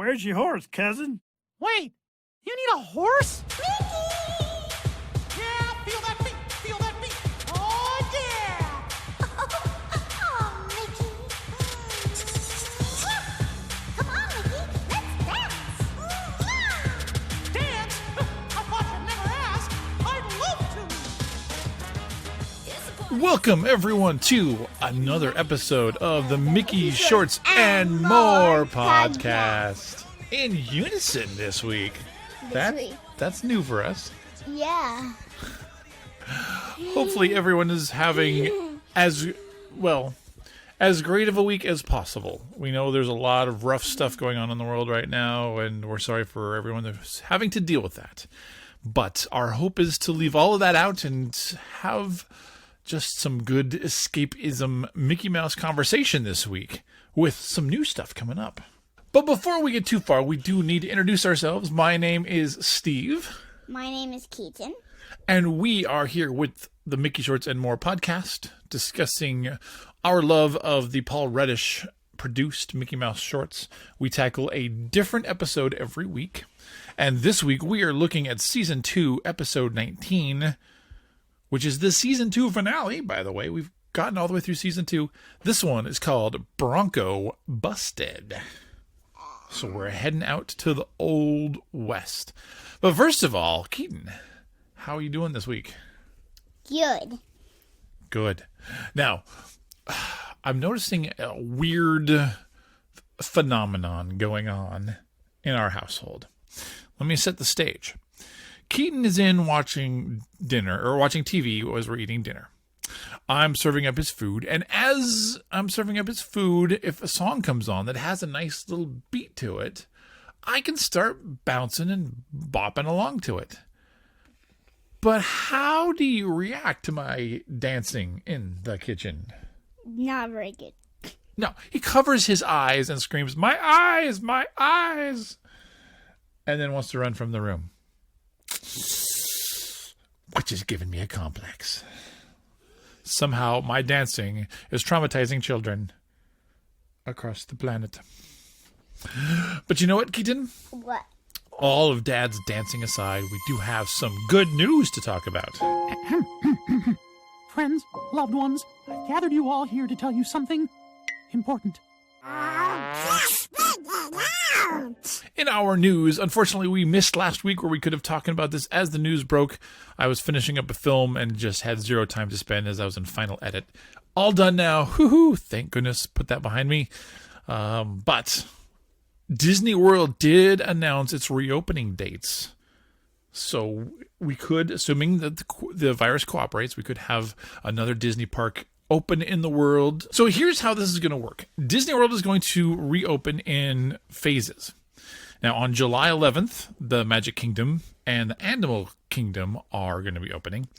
Where's your horse, cousin? Wait, you need a horse? Yeah, feel that beat, feel that beat. Oh, yeah! Oh, Mickey. Come on, Mickey, let's dance. Dance? I thought you'd never ask. I'd love to. Welcome, everyone, to another episode of the Mickey Shorts and More podcast. In unison this week. That's new for us. Yeah. Hopefully everyone is having as great of a week as possible. We know there's a lot of rough stuff going on in the world right now, and we're sorry for everyone that's having to deal with that. But our hope is to leave all of that out and have just some good escapism Mickey Mouse conversation this week with some new stuff coming up. But before we get too far, we do need to introduce ourselves. My name is Steve. My name is Keaton. And we are here with the Mickey Shorts and More podcast, discussing our love of the Paul Reddish produced Mickey Mouse shorts. We tackle a different episode every week. And this week we are looking at Season 2, Episode 19, which is the Season 2 finale, by the way. We've gotten all the way through Season 2. This one is called Bronco Busted. So we're heading out to the Old West. But first of all, Keaton, how are you doing this week? Good. Now, I'm noticing a weird phenomenon going on in our household. Let me set the stage. Keaton is in watching TV as we're eating dinner. I'm serving up his food, and as I'm serving up his food, if a song comes on that has a nice little beat to it, I can start bouncing and bopping along to it. But how do you react to my dancing in the kitchen? Not very good. No, he covers his eyes and screams, "My eyes, my eyes!" and then wants to run from the room, which is giving me a complex. Somehow my dancing is traumatizing children across the planet. But you know what, Keaton? What? All of Dad's dancing aside, we do have some good news to talk about. Friends, loved ones, I've gathered you all here to tell you something important. In our news, unfortunately, we missed last week where we could have talked about this as the news broke. I was finishing up a film and just had zero time to spend as I was in final edit. All done now. Woohoo! Thank goodness. Put that behind me. But Disney World did announce its reopening dates. So we could, assuming that the virus cooperates, we could have another Disney park open in the world. So here's how this is going to work. Disney World is going to reopen in phases. Now, on July 11th, the Magic Kingdom and the Animal Kingdom are going to be opening.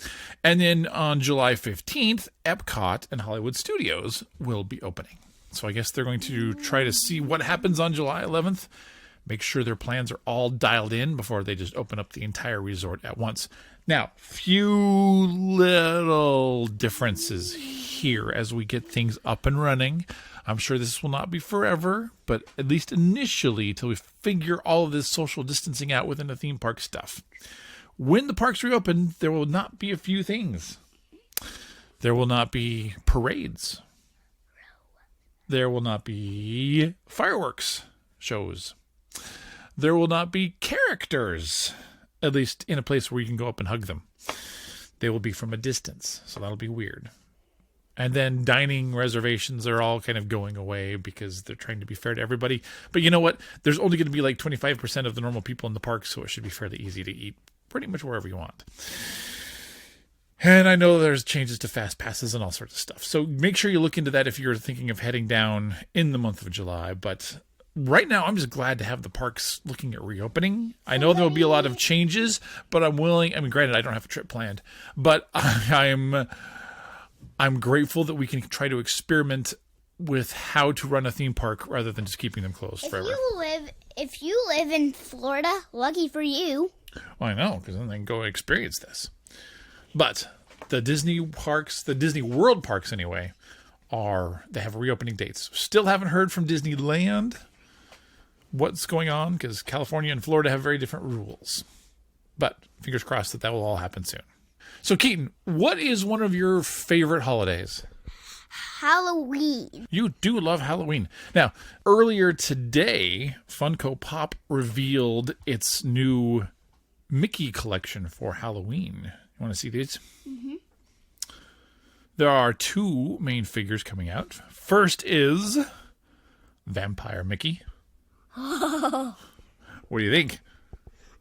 And then on July 15th, Epcot and Hollywood Studios will be opening. So I guess they're going to try to see what happens on July 11th, make sure their plans are all dialed in before they just open up the entire resort at once. Now, few little differences here as we get things up and running. I'm sure this will not be forever, but at least initially, till we figure all of this social distancing out within the theme park stuff. When the parks reopen, there will not be a few things. There will not be parades. There will not be fireworks shows. There will not be characters, at least in a place where you can go up and hug them. They will be from a distance, so that'll be weird. And then dining reservations are all kind of going away because they're trying to be fair to everybody. But you know what? There's only going to be like 25% of the normal people in the park, so it should be fairly easy to eat pretty much wherever you want. And I know there's changes to fast passes and all sorts of stuff. So make sure you look into that if you're thinking of heading down in the month of July. But right now, I'm just glad to have the parks looking at reopening. I know there will be a lot of changes, but I'm willing. I mean, granted, I don't have a trip planned, but I'm grateful that we can try to experiment with how to run a theme park rather than just keeping them closed forever. If you live in Florida, lucky for you. Well, I know, because then they can go experience this. But the Disney parks, the Disney World parks anyway, they have reopening dates. Still haven't heard from Disneyland what's going on because California and Florida have very different rules. But fingers crossed that will all happen soon. So, Keaton, what is one of your favorite holidays? Halloween. You do love Halloween. Now, earlier today, Funko Pop revealed its new Mickey collection for Halloween. You want to see these? Mm-hmm. There are 2 main figures coming out. First is Vampire Mickey. What do you think?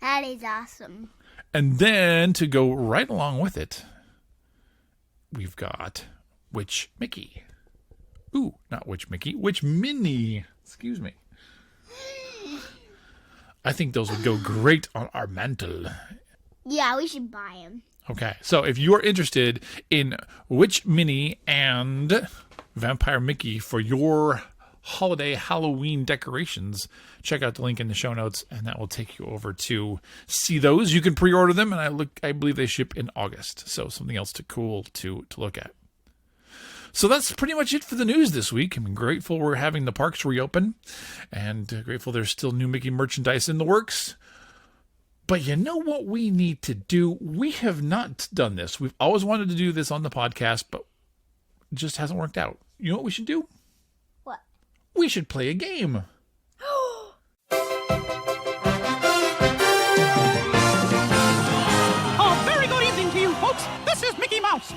That is awesome. And then to go right along with it, we've got Witch Mickey. Ooh, not Witch Mickey, Witch Minnie. Excuse me. I think those would go great on our mantle. Yeah, we should buy them. Okay, so if you are interested in Witch Minnie and Vampire Mickey for your holiday Halloween decorations, check out the link in the show notes, and that will take you over to see those. You can pre-order them, and I believe they ship in August, so something else to look at. So that's pretty much it for the news this week. I'm grateful we're having the parks reopen, and grateful there's still new Mickey merchandise in the works. But you know what we need to do? We have not done this. We've always wanted to do this on the podcast, but it just hasn't worked out. You know what we should do? What? We should play a game. A very good evening to you, folks. This is Mickey Mouse.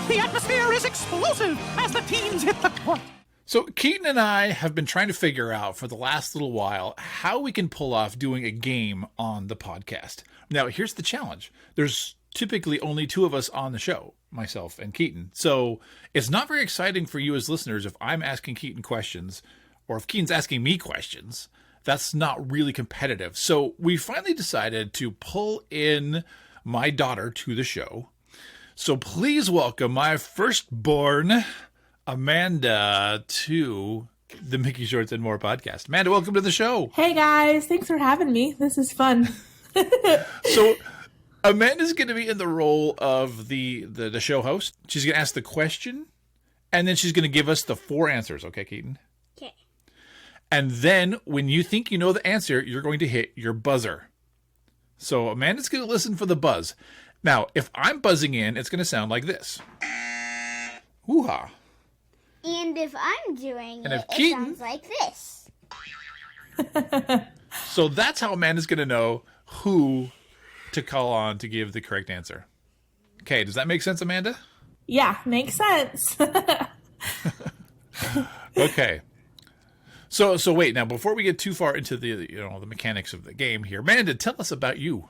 The atmosphere is explosive as the teens hit the court. So Keaton and I have been trying to figure out for the last little while how we can pull off doing a game on the podcast. Now, here's the challenge. There's typically only 2 of us on the show, myself and Keaton. So it's not very exciting for you as listeners if I'm asking Keaton questions or if Keaton's asking me questions. That's not really competitive. So we finally decided to pull in my daughter to the show. So please welcome my firstborn, Amanda, to the Mickey Shorts and More podcast. Amanda, welcome to the show. Hey guys, thanks for having me. This is fun. So Amanda's going to be in the role of the show host. She's going to ask the question, and then she's going to give us the 4 answers. Okay, Keaton? Okay. And then when you think you know the answer, you're going to hit your buzzer. So Amanda's going to listen for the buzz. Now, if I'm buzzing in, it's going to sound like this. Hoo-ha. And if I'm doing And it, if Keaton- it sounds like this. So that's how Amanda's going to know who to call on to give the correct answer. Okay, does that make sense, Amanda? Yeah, makes sense. Okay. So wait, now before we get too far into the mechanics of the game here, Amanda, tell us about you.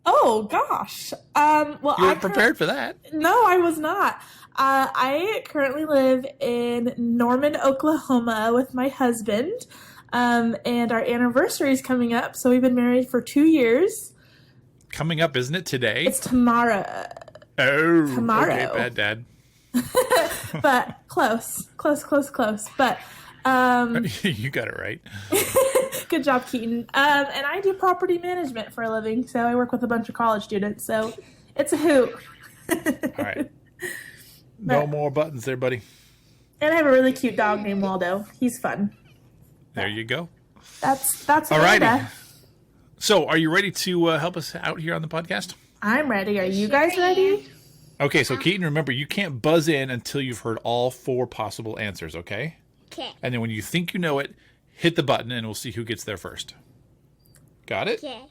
Oh gosh. Well, You weren't prepared for that. No, I was not. I currently live in Norman, Oklahoma with my husband. And our anniversary is coming up, so we've been married for 2 years. Coming up, isn't it today? It's tomorrow. Oh, tomorrow. Okay, bad dad. But close. But You got it right. good job, Keaton. And I do property management for a living, so I work with a bunch of college students, so it's a hoot. All right. No more buttons there, buddy. And I have a really cute dog named Waldo. He's fun. There you go. That's All Amanda. righty. So, are you ready to help us out here on the podcast? I'm ready. Are you guys ready? Okay, so Keaton, remember, you can't buzz in until you've heard all 4 possible answers, okay? Okay. And then when you think you know it, hit the button and we'll see who gets there first. Got it? Okay.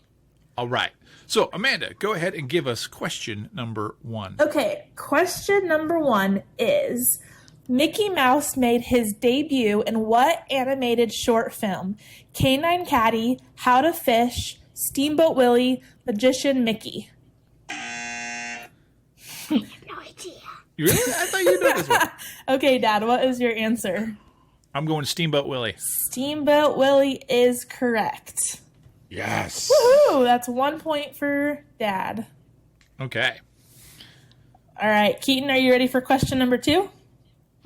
All right. So, Amanda, go ahead and give us question number 1. Okay, question number 1 is, Mickey Mouse made his debut in what animated short film? Canine Caddy, How to Fish, Steamboat Willie, Magician Mickey. No idea. You really? I thought you knew this one. Okay, Dad, what is your answer? I'm going Steamboat Willie. Steamboat Willie is correct. Yes. Woohoo! That's 1 point for Dad. Okay. All right, Keaton, are you ready for question number 2?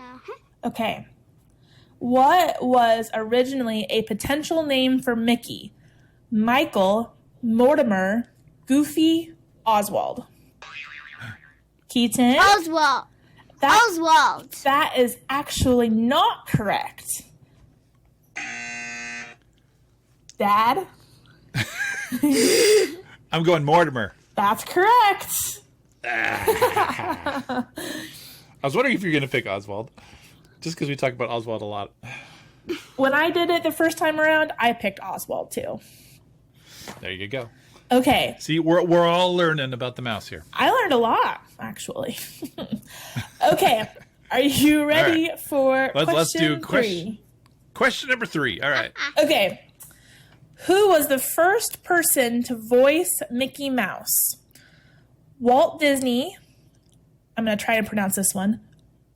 Uh-huh. Okay. What was originally a potential name for Mickey? Michael, Mortimer, Goofy, Oswald. Keaton? Oswald. Oswald. That is actually not correct. Dad? I'm going Mortimer. That's correct. I was wondering if you're going to pick Oswald. Just because we talk about Oswald a lot. When I did it the first time around, I picked Oswald too. There you go. Okay. See, we're all learning about the mouse here. I learned a lot, actually. Okay. Are you ready for Let's do three? Question number 3. All right. Okay. Who was the first person to voice Mickey Mouse? Walt Disney. I'm going to try and pronounce this one.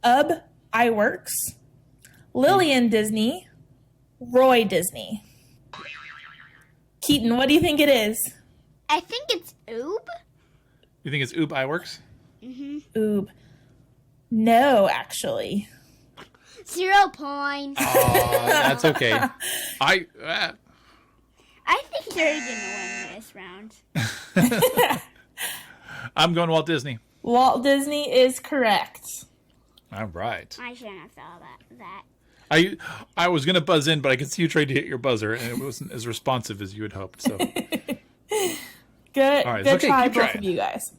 Ub Iwerks. Lillian Disney. Roy Disney. Keaton, what do you think it is? I think it's Oob. You think it's Oob Iwerks? Oob. No, actually. 0 points. Oh, that's okay. I think you're going to win this round. I'm going Walt Disney. Walt Disney is correct. All right. I shouldn't have thought about that. I was going to buzz in, but I could see you tried to hit your buzzer, and it wasn't as responsive as you had hoped. So, Good. All right, Good okay, try, keep both trying. of you guys.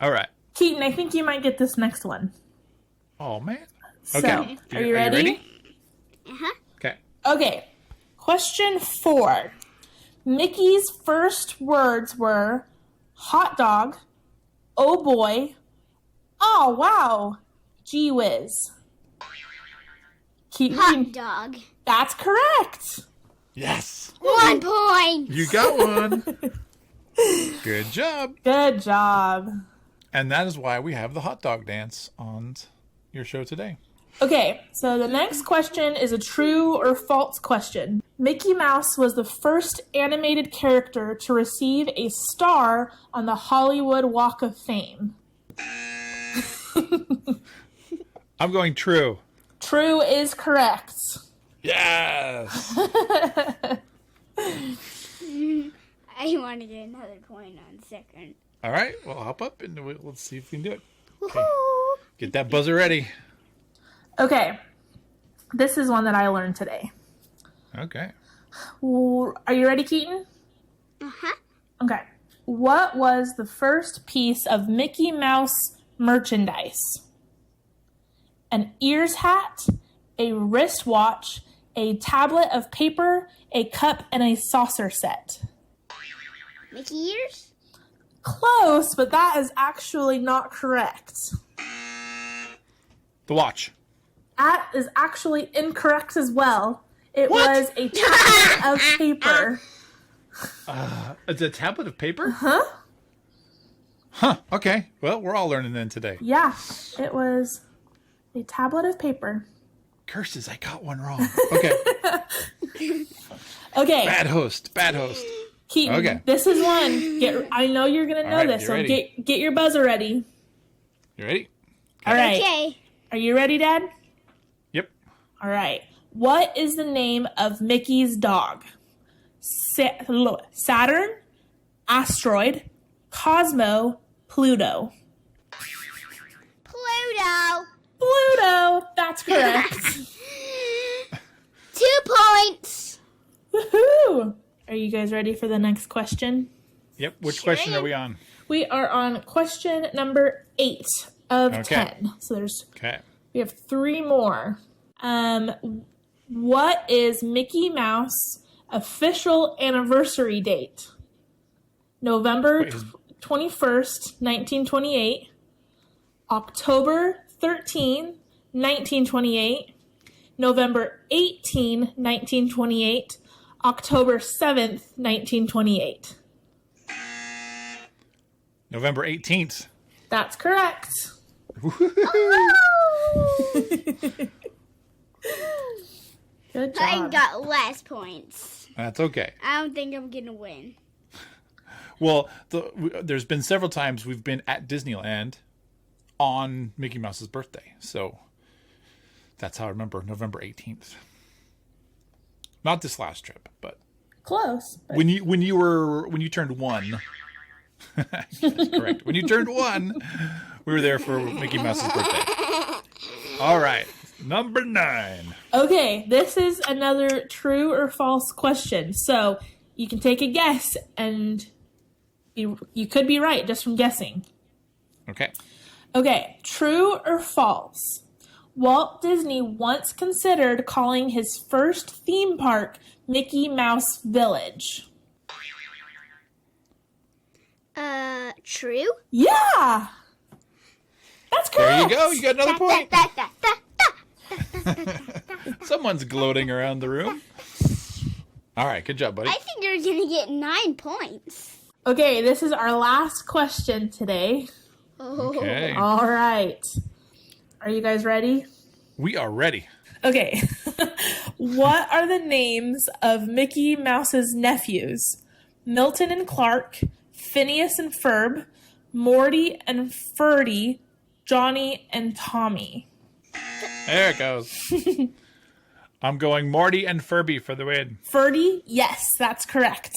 all right. Keaton, I think you might get this next one. Oh man. So, Okay. are you ready? Uh-huh. Okay. Okay. Question 4. Mickey's first words were hot dog, oh boy, oh wow, gee whiz. Keaton, Hot dog. that's correct. Yes. 1 point. You got one. Good job. Good job. And that is why we have the hot dog dance on your show today. Okay, so the next question is a true or false question. Mickey Mouse was the first animated character to receive a star on the Hollywood Walk of Fame. I'm going true. True is correct. Yes. I want to get another point on second. All right. Well, hop up and let's see if we can do it. Woohoo! Get that buzzer ready. Okay, this is one that I learned today. Okay. Are you ready, Keaton? Uh-huh. Okay. What was the first piece of Mickey Mouse merchandise? An ears hat, a wristwatch, a tablet of paper, a cup, and a saucer set. Mickey ears? Close, but that is actually not correct. The watch. That is actually incorrect as well. It was a tablet of paper. It's a tablet of paper? Huh. Okay. Well, we're all learning then today. Yeah, it was a tablet of paper. Curses, I got one wrong. Okay. Okay, Bad host. Bad host. Keaton, Okay. this is one. I know you're going to know All right, this, you so ready? get your buzzer ready. You ready? All right. Okay. Are you ready, Dad? Yep. All right. What is the name of Mickey's dog? Saturn, Asteroid, Cosmo, Pluto. Pluto. Pluto. That's correct. 2 points. Woohoo! Are you guys ready for the next question? Yep. Which question are we on? We are on question number 8 of Okay. 10. So Okay. we have 3 more. What is Mickey Mouse official anniversary date? November Wait, 21st, 1928, October 13, 1928, November 18, 1928, October 7th, 1928. November 18th. That's correct. Good job. I got less points. That's okay. I don't think I'm gonna win. Well, there's been several times we've been at Disneyland on Mickey Mouse's birthday. So that's how I remember November 18th. Not this last trip, but Close. But when you turned 1. That's correct. When you turned 1, we were there for Mickey Mouse's birthday. All right. Number 9. Okay, this is another true or false question. So you can take a guess, and you could be right just from guessing. Okay. Okay, true or false? Walt Disney once considered calling his first theme park Mickey Mouse Village. True? Yeah! That's correct! There you go. You got another point. Someone's gloating around the room. All right. Good job, buddy. I think you're going to get 9 points. Okay, this is our last question today. Okay. All right. Are you guys ready? We are ready. Okay. What are the names of Mickey Mouse's nephews? Milton and Clark, Phineas and Ferb, Morty and Ferdy, Johnny and Tommy. There it goes. I'm going Morty and Furby for the win. Ferdy? Yes, that's correct.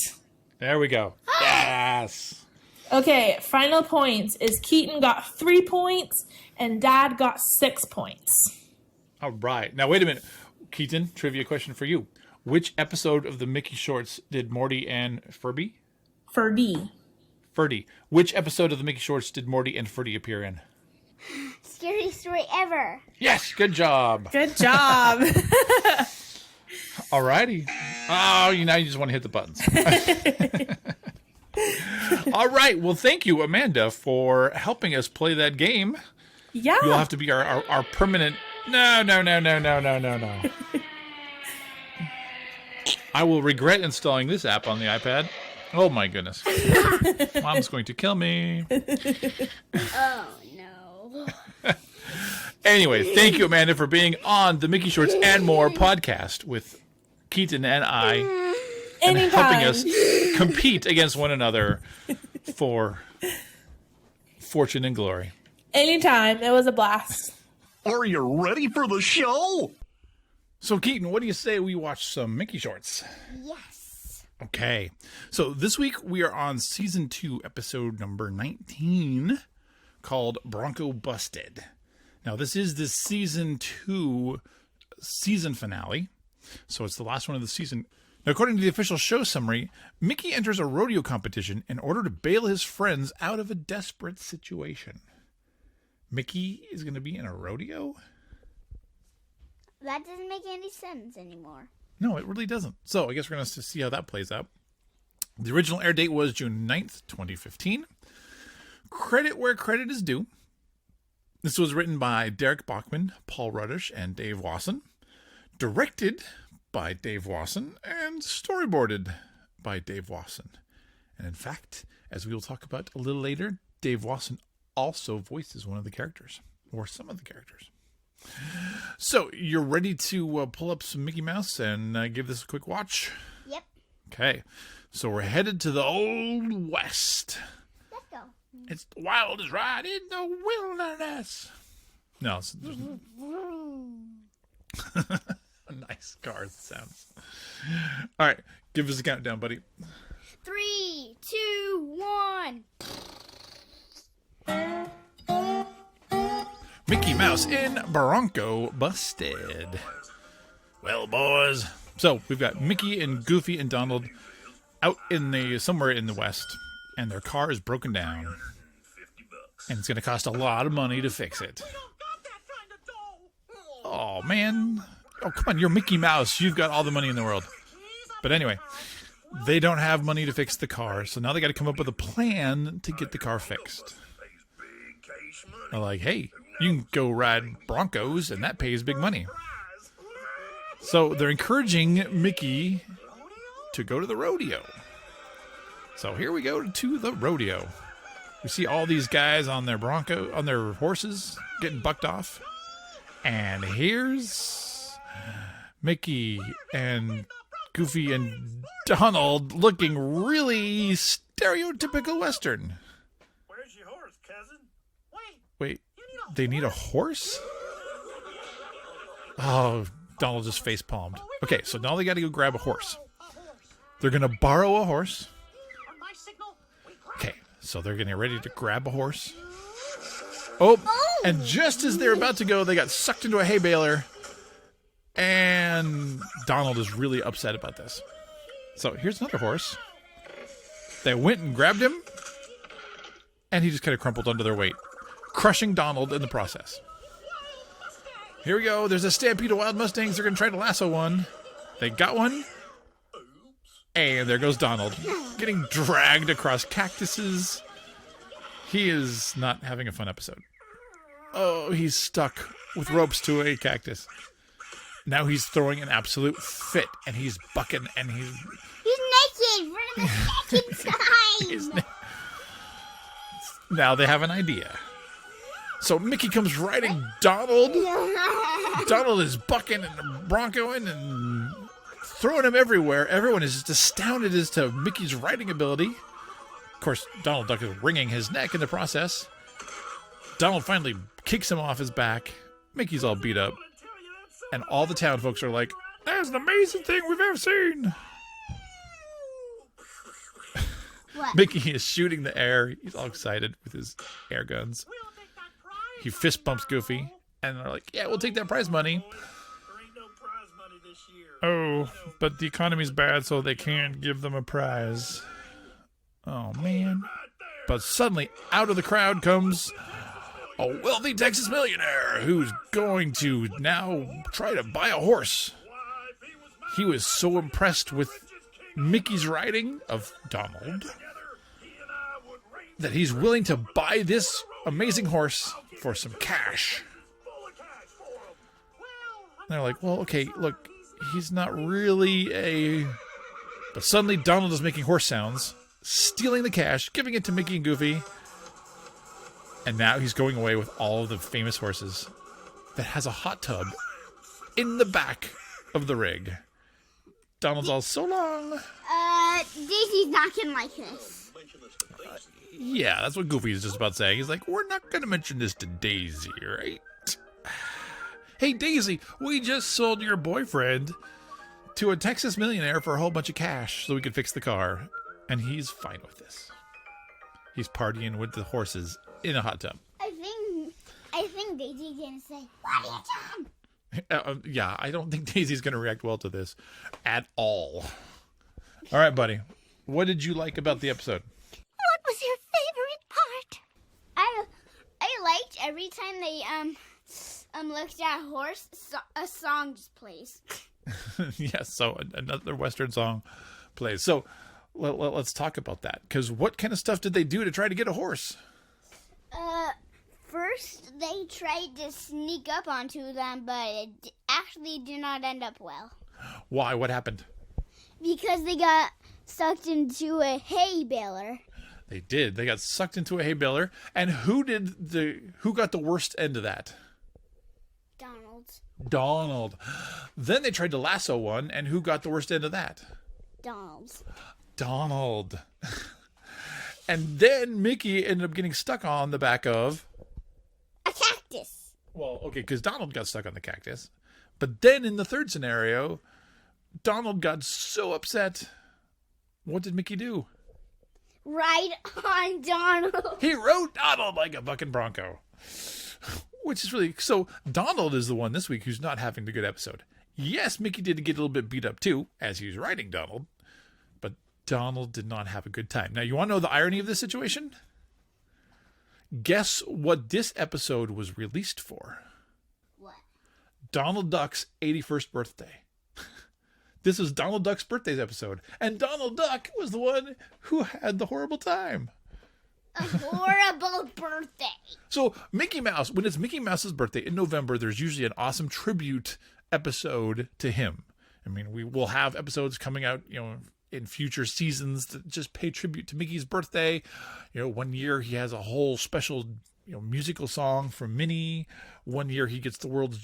There we go. Yes. Okay, final points is Keaton got 3 points and Dad got 6 points. All right. Now, wait a minute. Keaton, trivia question for you. Which episode of the Mickey Shorts did Morty and Furby? Ferdy. Ferdy. Which episode of the Mickey Shorts did Morty and Ferdy appear in? Scariest story ever. Yes, good job. Good job. All righty. Oh, now you just want to hit the buttons. All right. Well, thank you, Amanda, for helping us play that game. Yeah. You'll have to be our permanent... No. I will regret installing this app on the iPad. Oh, my goodness. Mom's going to kill me. Oh, no. Anyway, thank you, Amanda, for being on the Mickey Shorts and More podcast with Keaton and I. And helping us compete against one another for fortune and glory. Anytime. It was a blast. Are you ready for the show? So, Keaton, what do you say we watch some Mickey Shorts? Yes. Okay. So, this week we are on Season 2, Episode number 19, called Bronco Busted. Now, this is the Season 2 season finale, so it's the last one of the season. Now, according to the official show summary, Mickey enters a rodeo competition in order to bail his friends out of a desperate situation. Mickey is going to be in a rodeo? That doesn't make any sense anymore. No, it really doesn't. So I guess we're going to see how that plays out. The original air date was June 9th, 2015. Credit where credit is due. This was written by Derek Bachman, Paul Ruddish, and Dave Wasson. Directed by Dave Wasson and storyboarded by Dave Wasson. And in fact, as we will talk about a little later, Dave Wasson also voices one of the characters, or some of the characters. So, you're ready to pull up some Mickey Mouse and give this a quick watch? Yep. Okay, so we're headed to the Old West. Let's go. It's the wildest ride in the wilderness. No, it's nice car sounds. All right, give us a countdown, buddy. 3, 2, 1. Mickey Mouse in Bronco Busted. Well, boys, so we've got Mickey and Goofy and Donald out in somewhere in the West, and their car is broken down, and it's going to cost a lot of money to fix it. Oh man! Oh come on, you're Mickey Mouse. You've got all the money in the world. But anyway, they don't have money to fix the car, so now they got to come up with a plan to get the car fixed. They're like, hey, you can go ride Broncos, and that pays big money. So they're encouraging Mickey to go to the rodeo. So here we go to the rodeo. We see all these guys on their horses getting bucked off. And here's Mickey and Goofy and Donald looking really stereotypical Western. Where's your horse, cousin? Wait, they need a horse? Oh, Donald just face palmed. Okay, so now they got to go grab a horse. They're going to borrow a horse. Okay, so they're getting ready to grab a horse. Oh, and just as they're about to go, they got sucked into a hay baler And Donald is really upset about this. So here's another horse. They went and grabbed him, and he just kind of crumpled under their weight, crushing Donald in the process. Here we go. There's a stampede of wild mustangs. They're going to try to lasso one. They got one. And there goes Donald, getting dragged across cactuses. He is not having a fun episode. Oh, he's stuck with ropes to a cactus. Now he's throwing an absolute fit, and he's bucking, and he's naked for the second time. Now they have an idea. So Mickey comes riding Donald. Donald is bucking and broncoing and throwing him everywhere. Everyone is just astounded as to Mickey's riding ability. Of course, Donald Duck is wringing his neck in the process. Donald finally kicks him off his back. Mickey's all beat up. And all the town folks are like, "That's an amazing thing we've ever seen." What? Mickey is shooting the air. He's all excited with his air guns. He fist bumps Goofy. And they're like, "Yeah, we'll take that prize money." Oh, but the economy's bad, so they can't give them a prize. Oh, man. But suddenly, out of the crowd comes a wealthy Texas millionaire who's going to now try to buy a horse. He was so impressed with Mickey's riding of Donald that he's willing to buy this amazing horse for some cash. And they're like, "Well, okay, look, he's not really a..." But suddenly Donald is making horse sounds, stealing the cash, giving it to Mickey and Goofy. And now he's going away with all of the famous horses that has a hot tub in the back of the rig. Donald's all, "So long." Daisy's not gonna like this. Yeah, that's what Goofy is just about saying. He's like, "We're not going to mention this to Daisy, right?" "Hey, Daisy, we just sold your boyfriend to a Texas millionaire for a whole bunch of cash so we could fix the car." And he's fine with this. He's partying with the horses in a hot tub. I think Daisy's gonna say, "What have you done?" Yeah, I don't think Daisy's going to react well to this at all. All right, buddy. What did you like about the episode? What was your favorite part? I liked every time they looked at a horse, a song just plays. Yes, so another Western song plays. So let's talk about that. Because what kind of stuff did they do to try to get a horse? First they tried to sneak up onto them, but it actually did not end up well. Why? What happened? Because they got sucked into a hay baler. They did. They got sucked into a hay baler. And who got the worst end of that? Donald. Then they tried to lasso one, and who got the worst end of that? Donald. And then Mickey ended up getting stuck on the back of a cactus. Well, okay, because Donald got stuck on the cactus. But then in the third scenario, Donald got so upset. What did Mickey do? Ride on Donald. He rode Donald like a bucking bronco. Which is really... So Donald is the one this week who's not having the good episode. Yes, Mickey did get a little bit beat up too, as he was riding Donald. But Donald did not have a good time. Now, you want to know the irony of this situation? Guess what this episode was released for? What? Donald Duck's 81st birthday. This was Donald Duck's birthday episode. And Donald Duck was the one who had the horrible time. A horrible birthday. So Mickey Mouse, when it's Mickey Mouse's birthday in November, there's usually an awesome tribute episode to him. I mean, we will have episodes coming out, in future seasons that just pay tribute to Mickey's birthday. One year he has a whole special, musical song from Minnie. One year he gets the world's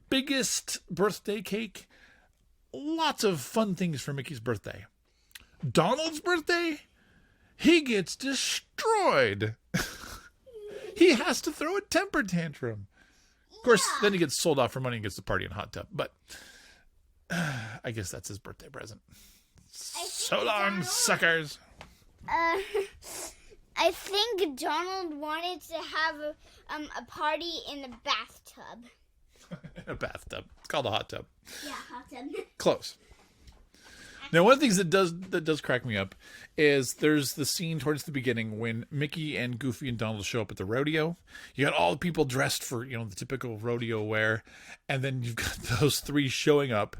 biggest birthday cake. Lots of fun things for Mickey's birthday. Donald's birthday, he gets destroyed. He has to throw a temper tantrum. Of course, then he gets sold off for money and gets the party in a hot tub. But I guess that's his birthday present. So long, suckers. I think Donald wanted to have a party in the bathtub. A bathtub. It's called a hot tub. Yeah, hot tub. Close. Now, one of the things that does crack me up is there's the scene towards the beginning when Mickey and Goofy and Donald show up at the rodeo. You got all the people dressed for, the typical rodeo wear. And then you've got those three showing up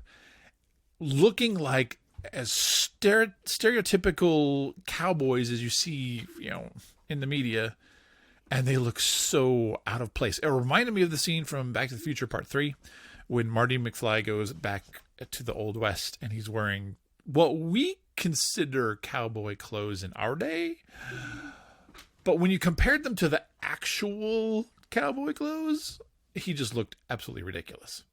looking like as stereotypical cowboys as you see, in the media. And they look so out of place. It reminded me of the scene from Back to the Future Part 3 when Marty McFly goes back to the Old West and he's wearing what we consider cowboy clothes in our day. But when you compared them to the actual cowboy clothes, he just looked absolutely ridiculous.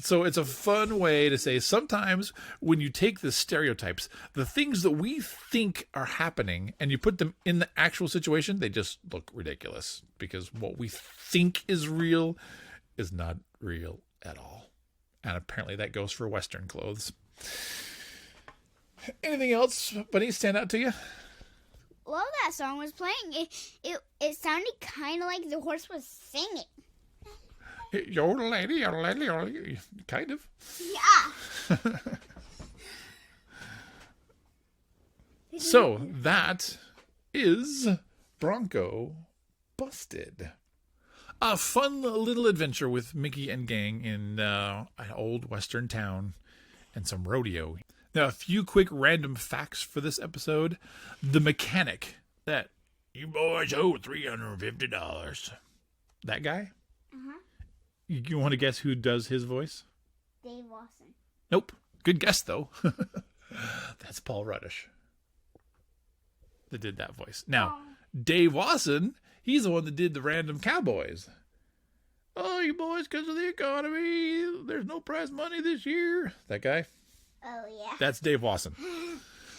So it's a fun way to say sometimes when you take the stereotypes, the things that we think are happening, and you put them in the actual situation, they just look ridiculous because what we think is real is not real at all. And apparently that goes for Western clothes. Anything else, Bunny, stand out to you? While that song was playing, it sounded kind of like the horse was singing. Yodel lady, kind of. Yeah. So that is Bronco Busted. A fun little adventure with Mickey and gang in an old western town and some rodeo. Now, a few quick random facts for this episode. The mechanic that you boys owe $350. That guy? Uh-huh. You want to guess who does his voice? Dave Watson. Nope. Good guess, though. That's Paul Ruddish that did that voice. Now, Dave Watson, he's the one that did the random cowboys. Oh, you boys, because of the economy, there's no prize money this year. That guy? Oh, yeah. That's Dave Watson.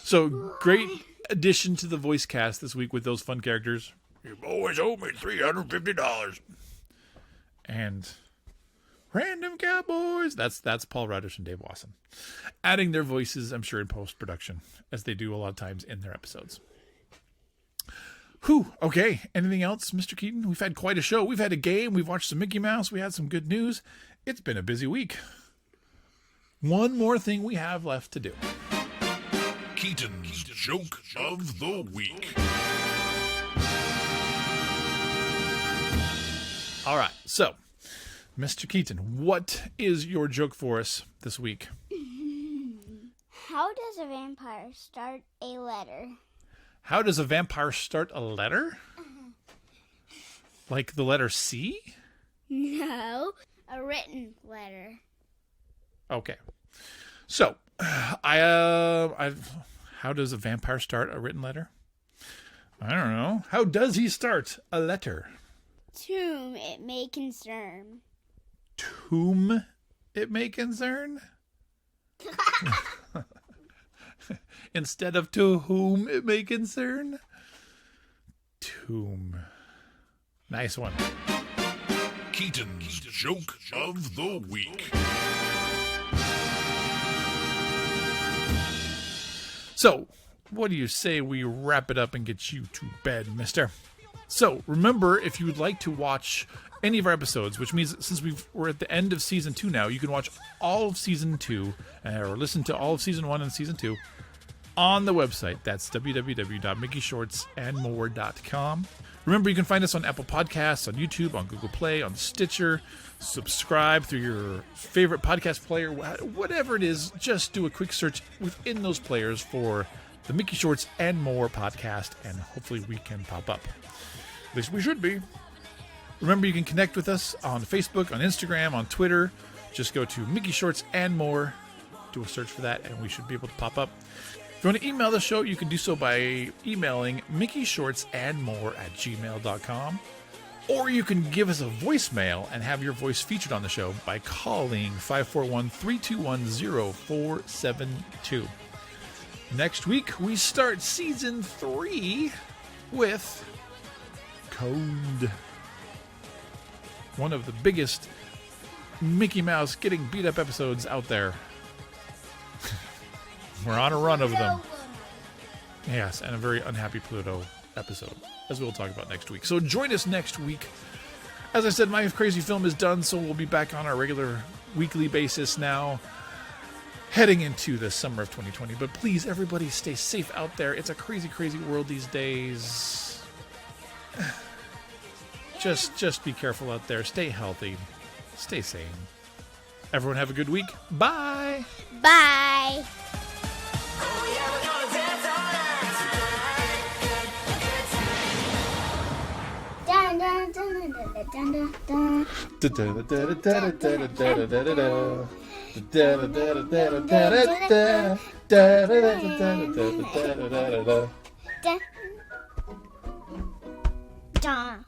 So, great addition to the voice cast this week with those fun characters. You boys owe me $350. And random cowboys. That's Paul Ruddish and Dave Watson. Adding their voices, I'm sure, in post-production, as they do a lot of times in their episodes. Whew. Okay. Anything else, Mr. Keaton? We've had quite a show. We've had a game. We've watched some Mickey Mouse. We had some good news. It's been a busy week. One more thing we have left to do. Keaton's Joke of the Week. All right. So, Mr. Keaton, what is your joke for us this week? How does a vampire start a letter? How does a vampire start a letter? Like the letter C? No, a written letter. Okay. So, how does a vampire start a written letter? I don't know. How does he start a letter? Whom it may concern. Whom it may concern? Instead of to whom it may concern? Tomb. Nice one. Keaton's Joke of the Week. So, what do you say we wrap it up and get you to bed, mister? So, remember, if you would like to watch any of our episodes, which means since we're at the end of Season 2 now, you can watch all of Season 2, or listen to all of Season 1 and Season 2 on the website. That's www.mickeyshortsandmore.com. Remember, you can find us on Apple Podcasts, on YouTube, on Google Play, on Stitcher. Subscribe through your favorite podcast player, whatever it is. Just do a quick search within those players for the Mickey Shorts and More podcast, and hopefully we can pop up. At least we should be. Remember, you can connect with us on Facebook, on Instagram, on Twitter. Just go to Mickey Shorts and More. Do a search for that, and we should be able to pop up. If you want to email the show, you can do so by emailing mickeyshortsandmore@gmail.com. Or you can give us a voicemail and have your voice featured on the show by calling 541-321-0472. Next week, we start Season 3 with Code. One of the biggest Mickey Mouse getting beat up episodes out there. We're on a run of them. Yes, and a very unhappy Pluto episode, as we'll talk about next week. So join us next week As I said, my crazy film is done, so we'll be back on our regular weekly basis now, heading into the summer of 2020. But please, everybody, stay safe out there. It's a crazy, crazy world these days. Just be careful out there. Stay healthy. Stay sane. Everyone have a good week. Bye. Bye. Dun, dun, dun, dun, dun, dun, dun. Dun.